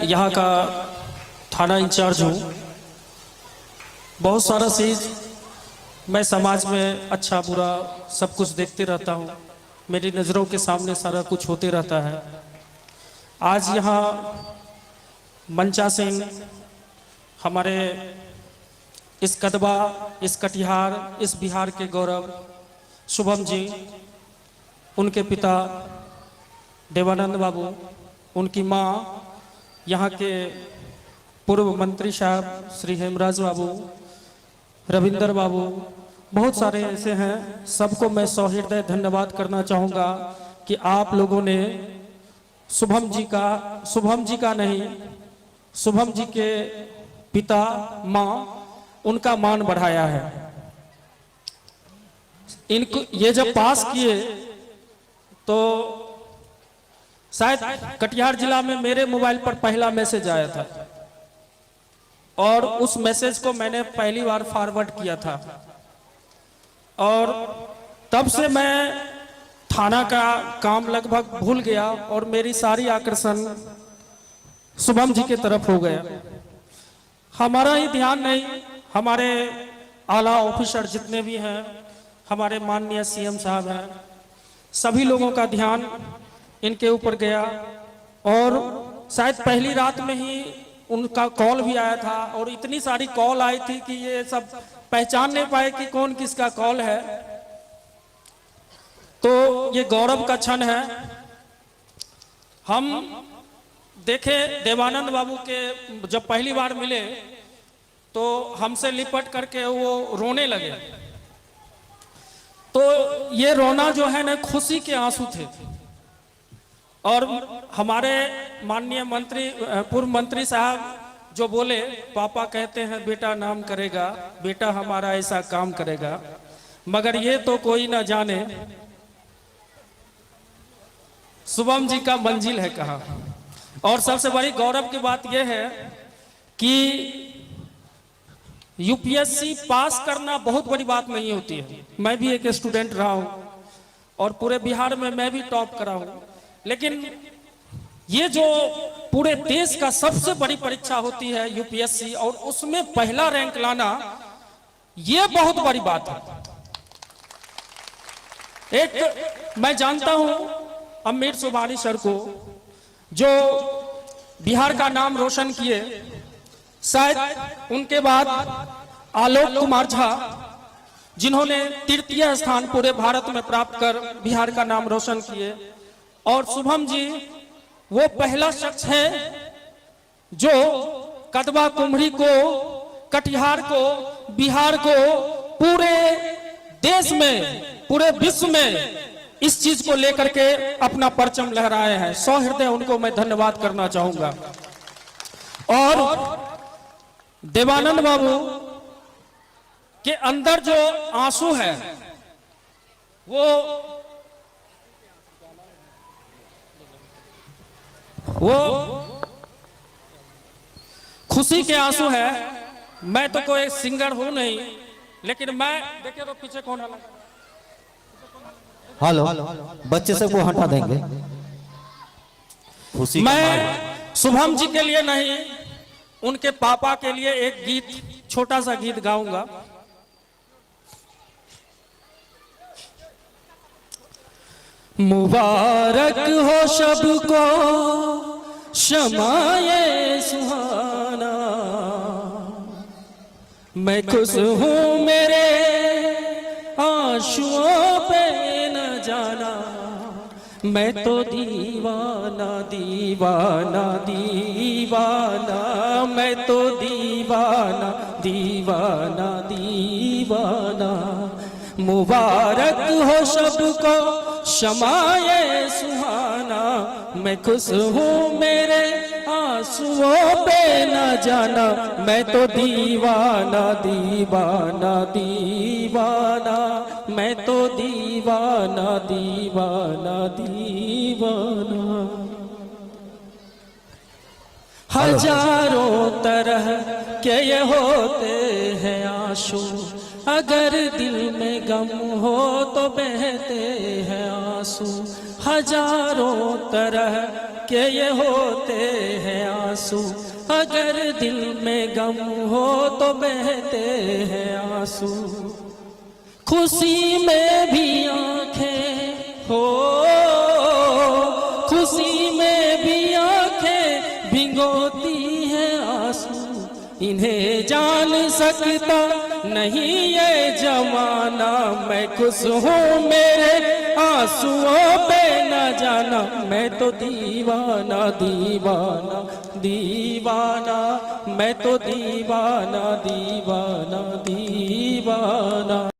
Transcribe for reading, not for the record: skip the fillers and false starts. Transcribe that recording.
यहाँ का थाना इंचार्ज हूँ। बहुत सारा चीज़ मैं समाज में अच्छा बुरा सब कुछ देखते रहता हूँ। मेरी नज़रों के सामने सारा कुछ होते रहता है। आज यहाँ मंचा सिंह हमारे इस कदवा, इस कटिहार, इस बिहार के गौरव शुभम जी, उनके पिता देवानंद बाबू, उनकी माँ, यहाँ के पूर्व मंत्री साहब श्री हेमराज बाबू, रविंदर बाबू, बहुत सारे ऐसे हैं। सबको मैं सहृदय धन्यवाद करना चाहूँगा कि आप लोगों ने शुभम जी का नहीं, शुभम जी के पिता माँ, उनका मान बढ़ाया है। इनको ये जब पास किए तो शायद कटिहार जिला में मेरे मोबाइल पर पहला मैसेज आया था और उस मैसेज को मैंने पहली बार फॉरवर्ड किया था और तब से मैं थाना का काम लगभग भूल गया और मेरी सारी आकर्षण शुभम जी की तरफ हो गया। हमारा ही ध्यान नहीं, हमारे आला ऑफिसर जितने भी हैं, हमारे माननीय सीएम साहब हैं, सभी लोगों का ध्यान इनके ऊपर गया और शायद पहली रात में ही उनका कॉल भी आया था और इतनी सारी कॉल आई थी कि ये सब पहचान नहीं पाए कि कौन किसका कॉल है। तो ये गौरव का क्षण है। हम देखे देवानंद बाबू के जब पहली बार मिले तो हमसे लिपट करके वो रोने लगे। तो ये रोना जो है ना, खुशी के आंसू थे। और हमारे माननीय मंत्री, पूर्व मंत्री साहब जो बोले, पापा कहते हैं बेटा नाम करेगा, बेटा हमारा ऐसा काम करेगा, मगर ये तो कोई ना जाने शुभम जी का मंजिल है कहाँ। और सबसे बड़ी गौरव की बात यह है कि यूपीएससी पास करना बहुत बड़ी बात नहीं होती है। मैं भी एक स्टूडेंट रहा हूं और पूरे बिहार में मैं भी टॉप करा हूं, लेकिन ये जो पूरे देश का सबसे बड़ी परीक्षा होती है यूपीएससी, और उसमें पहला रैंक लाना, ये बहुत बड़ी बात है। एक मैं जानता हूं अमीर सुभानी सर को, जो बिहार का नाम रोशन किए। शायद उनके बाद आलोक कुमार झा, जिन्होंने तृतीय स्थान पूरे भारत में प्राप्त कर बिहार का नाम रोशन किए, और शुभम जी वो पहला शख्स है जो कदवा कुम्हरी को, कटिहार को, बिहार को पूरे देश में, पूरे विश्व में इस चीज को लेकर के अपना परचम लहराए हैं। सहृदय उनको मैं धन्यवाद करना चाहूंगा। और देवानंद बाबू के अंदर जो आंसू है वो खुशी के आंसू है। मैं तो कोई सिंगर हूं नहीं, लेकिन मैं देखिए तो पीछे कौन है। हेलो, बच्चे सबको हटा देंगे। खुशी मैं शुभम जी के लिए नहीं, उनके पापा के लिए एक गीत, छोटा सा गीत गाऊंगा। मुबारक हो सबको शमाए सुहाना, मैं खुश हूँ मेरे आंसुओं पे न जाना, मैं तो दीवाना दीवाना दीवाना, मैं तो दीवाना दीवाना दीवाना। मुबारक हो सबको शमाए सुहाना, मैं खुश हूँ मेरे आंसुओं पे न जाना, मैं तो दीवाना दीवाना दीवाना, मैं तो दीवाना दीवाना दीवाना। हजारों तरह के ये होते हैं आंसू, अगर दिल में गम हो तो बहते हैं आंसू। हजारों तरह के ये होते हैं आंसू, अगर दिल में गम हो तो बहते हैं आंसू। खुशी में भी आंखें हो, खुशी में भी आंखें भिगोती हैं आंसू। इन्हें जान सकता नहीं ये जमाना, मैं खुश हूँ मेरे आंसुओं पे न जाना। मैं तो दीवाना दीवाना दीवाना, मैं तो दीवाना दीवाना दीवाना।